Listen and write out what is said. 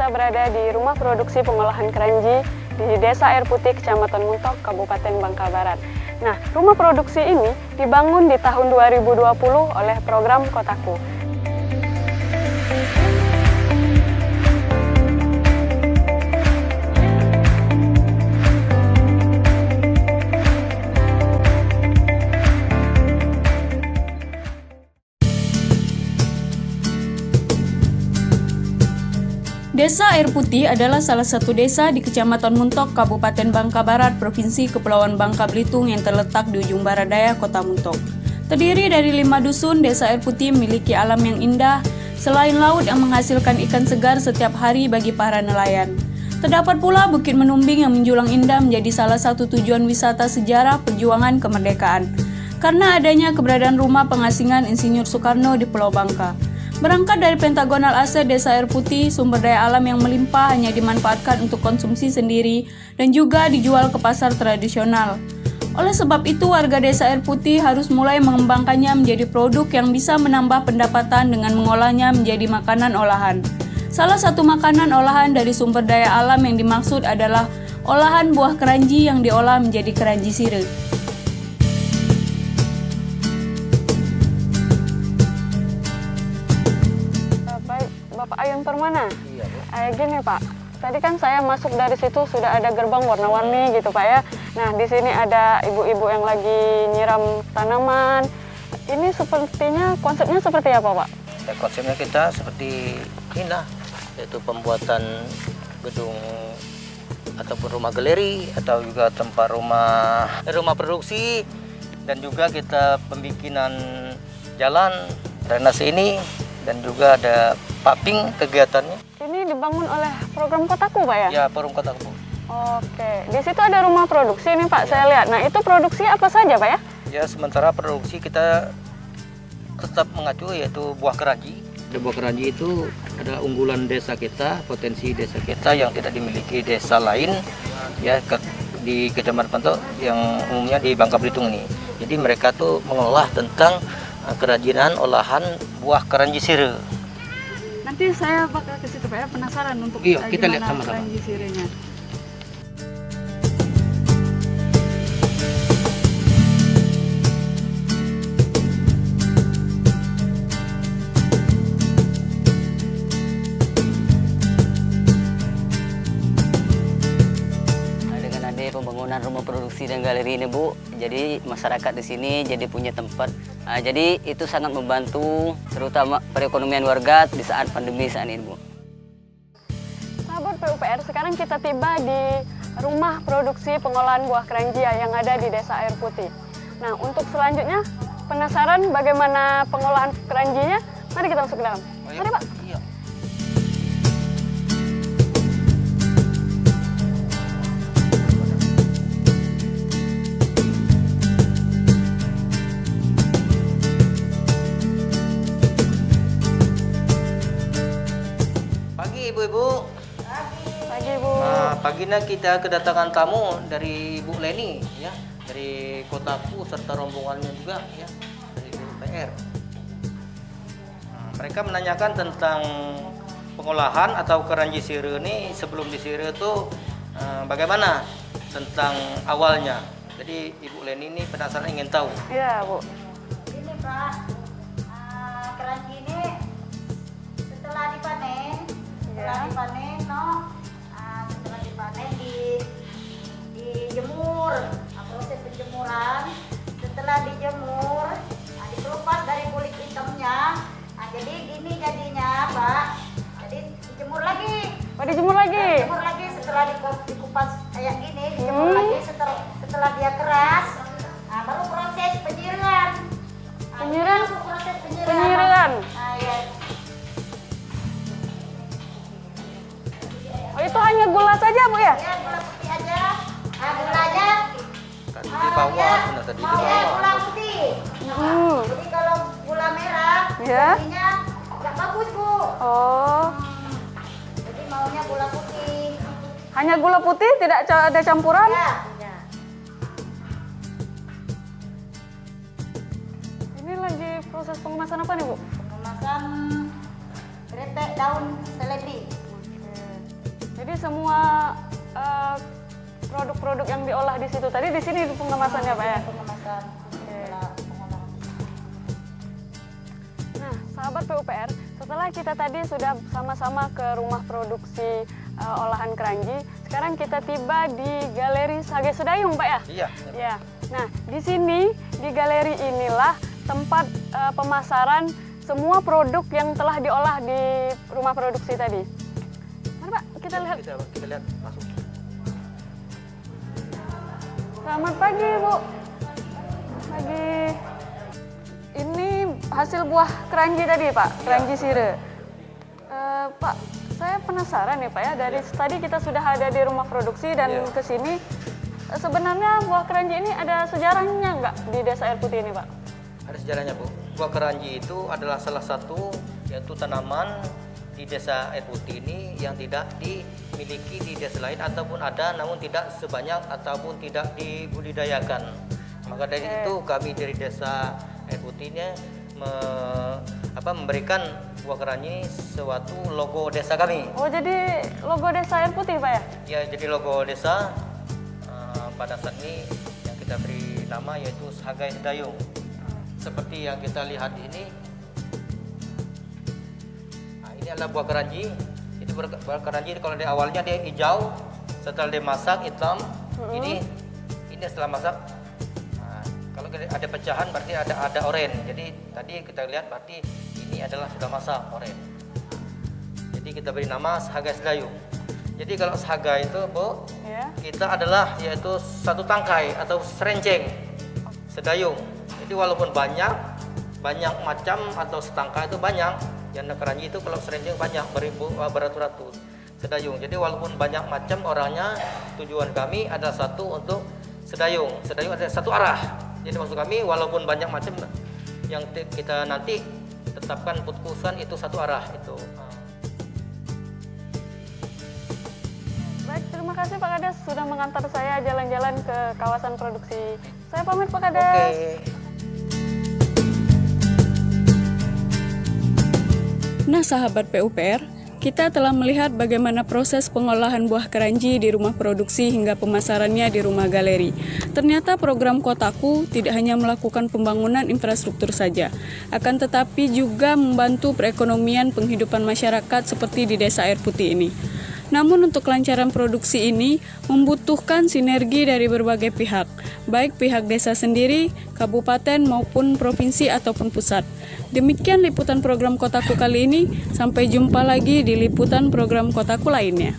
kita berada di rumah produksi pengolahan keranji di Desa Air Putih, Kecamatan Muntok, Kabupaten Bangka Barat. Nah, rumah produksi ini dibangun di tahun 2020 oleh program Kotaku. Desa Air Putih adalah salah satu desa di Kecamatan Muntok, Kabupaten Bangka Barat, Provinsi Kepulauan Bangka Belitung yang terletak di ujung barat daya Kota Muntok. Terdiri dari 5 dusun, Desa Air Putih memiliki alam yang indah, selain laut yang menghasilkan ikan segar setiap hari bagi para nelayan. Terdapat pula Bukit Menumbing yang menjulang indah menjadi salah satu tujuan wisata sejarah perjuangan kemerdekaan, karena adanya keberadaan rumah pengasingan Insinyur Soekarno di Pulau Bangka. Berangkat dari pentagonal aset Desa Air Putih, sumber daya alam yang melimpah hanya dimanfaatkan untuk konsumsi sendiri dan juga dijual ke pasar tradisional. Oleh sebab itu, warga Desa Air Putih harus mulai mengembangkannya menjadi produk yang bisa menambah pendapatan dengan mengolahnya menjadi makanan olahan. Salah satu makanan olahan dari sumber daya alam yang dimaksud adalah olahan buah keranji yang diolah menjadi keranji sirih. Bapak Ayun Permana? Iya, Bu. Gini Pak, tadi kan saya masuk dari situ sudah ada gerbang warna-warni gitu Pak ya. Nah di sini ada ibu-ibu yang lagi nyiram tanaman. Ini sepertinya konsepnya seperti apa Pak? Ya, konsepnya kita seperti ini lah, yaitu pembuatan gedung ataupun rumah galeri atau juga tempat rumah produksi, dan juga kita pembikinan jalan drainase ini, dan juga ada paping kegiatannya. Ini dibangun oleh program Kotaku Pak ya? Ya, forum Kotaku. Oke, di situ ada rumah produksi nih Pak, Ya. saya lihat. Nah itu produksi apa saja Pak ya? Ya, sementara produksi kita tetap mengacu yaitu buah keranji. Buah keranji itu adalah unggulan desa kita, potensi desa kita yang tidak dimiliki desa lain ya di Kecamatan Muntok yang umumnya di Bangka Belitung ini. Jadi mereka tuh mengolah tentang kerajinan olahan buah keranji sirih. Nanti saya bakal ke situ Pak ya, penasaran untuk Iya, kita lihat gimana sama-sama. keranji sirihnya. Dengan ada pembangunan rumah produksi dan galeri ini Bu, jadi masyarakat di sini jadi punya tempat. Jadi itu sangat membantu terutama perekonomian warga di saat pandemi saat ini Bu. Sahabat PUPR, sekarang kita tiba di rumah produksi pengolahan buah keranji yang ada di Desa Air Putih. Nah untuk selanjutnya, penasaran bagaimana pengolahan keranjinya? Mari kita masuk ke dalam. Mari Pak. Iya. Pagi ibu-ibu. Pagi Bu. Nah, pagi ini kita kedatangan tamu dari Bu Leni ya, dari Kotaku serta rombongannya juga ya, dari PUPR. Nah, mereka menanyakan tentang pengolahan atau keranji sirih ini. Sebelum disirih itu bagaimana tentang awalnya. Jadi Ibu Leni ini penasaran ingin tahu. Iya Bu. Ini Pak, keranji ini setelah dipanen, setelah dipanen dijemur, proses penjemuran. Setelah dijemur, dikelupas dari kulit hitamnya. Jadi gini jadinya Pak. Jadi dijemur lagi. Oh dijemur lagi? Dijemur lagi setelah dikupas kayak gini, dijemur lagi setelah dia keras. Baru proses penyirian. Penyirian? Proses Penyirian. Ya. Oh itu hanya gula saja Bu ya? Ya, gula putih aja. Gulanya Tadi di bawah, benar tadi di maunya bawah. gula putih. Jadi kalau gula merah, Ya. jadinya nggak bagus Bu. Oh, Jadi maunya gula putih. hanya gula putih, tidak ada campuran? Ya. Ini lagi proses pengemasan apa nih Bu? Pengemasan kretek daun seledri. produk yang diolah di situ tadi di sini pengemasannya Pak ya. Pengemasan. Pengolahan. Nah, sahabat PUPR, setelah kita tadi sudah sama-sama ke rumah produksi olahan keranji, sekarang kita tiba di Galeri Sage Sedayung, Pak ya? Iya. Ya. Nah, di sini di galeri inilah tempat pemasaran semua produk yang telah diolah di rumah produksi tadi. Mari Pak, kita lihat. Kita lihat masuk. Selamat pagi, Bu. Pagi. Ini hasil buah keranji tadi, Pak. Keranji sire. Pak, saya penasaran ya, Pak ya. Dari tadi kita sudah ada di rumah produksi dan Iya. ke sini. Sebenarnya buah keranji ini ada sejarahnya nggak di Desa Air Putih ini, Pak? Ada sejarahnya, Bu. Buah keranji itu adalah salah satu yaitu tanaman di Desa Air Putih ini yang tidak dimiliki di desa lain ataupun ada namun tidak sebanyak ataupun tidak dibudidayakan. Maka dari itu kami dari Desa Air Putih ini memberikan buah keranji suatu logo desa kami. Oh, jadi logo Desa Air Putih, Pak ya? Ya, jadi logo desa pada saat ini yang kita beri nama yaitu Sage Sedayung. Seperti yang kita lihat ini. Nah, ini adalah buah keranji. Jadi buah keranji kalau di awalnya dia hijau, setelah dimasak hitam. Ini setelah masak. Nah, kalau ada pecahan berarti ada oranye. Jadi tadi kita lihat berarti ini adalah sudah masak oranye. Jadi kita beri nama Sage Sedayung. Jadi kalau saga itu, Bu, Iya. kita adalah yaitu satu tangkai atau serenceng sedayung. Jadi walaupun banyak macam atau setangkai itu banyak. Yang keranji itu kalau serenceng banyak beratus-ratus sedayung. Jadi walaupun banyak macam orangnya, tujuan kami adalah satu untuk sedayung. Sedayung ada satu arah. Jadi maksud kami walaupun banyak macam yang kita nanti tetapkan putusan itu satu arah itu. Baik, terima kasih Pak Kades sudah mengantar saya jalan-jalan ke kawasan produksi. Saya pamit Pak Kades. Oke. Nah, sahabat PUPR, kita telah melihat bagaimana proses pengolahan buah keranji di rumah produksi hingga pemasarannya di rumah galeri. Ternyata program Kotaku tidak hanya melakukan pembangunan infrastruktur saja, akan tetapi juga membantu perekonomian penghidupan masyarakat seperti di Desa Air Putih ini. Namun untuk kelancaran produksi ini membutuhkan sinergi dari berbagai pihak, baik pihak desa sendiri, kabupaten maupun provinsi ataupun pusat. Demikian liputan program Kotaku kali ini, sampai jumpa lagi di liputan program Kotaku lainnya.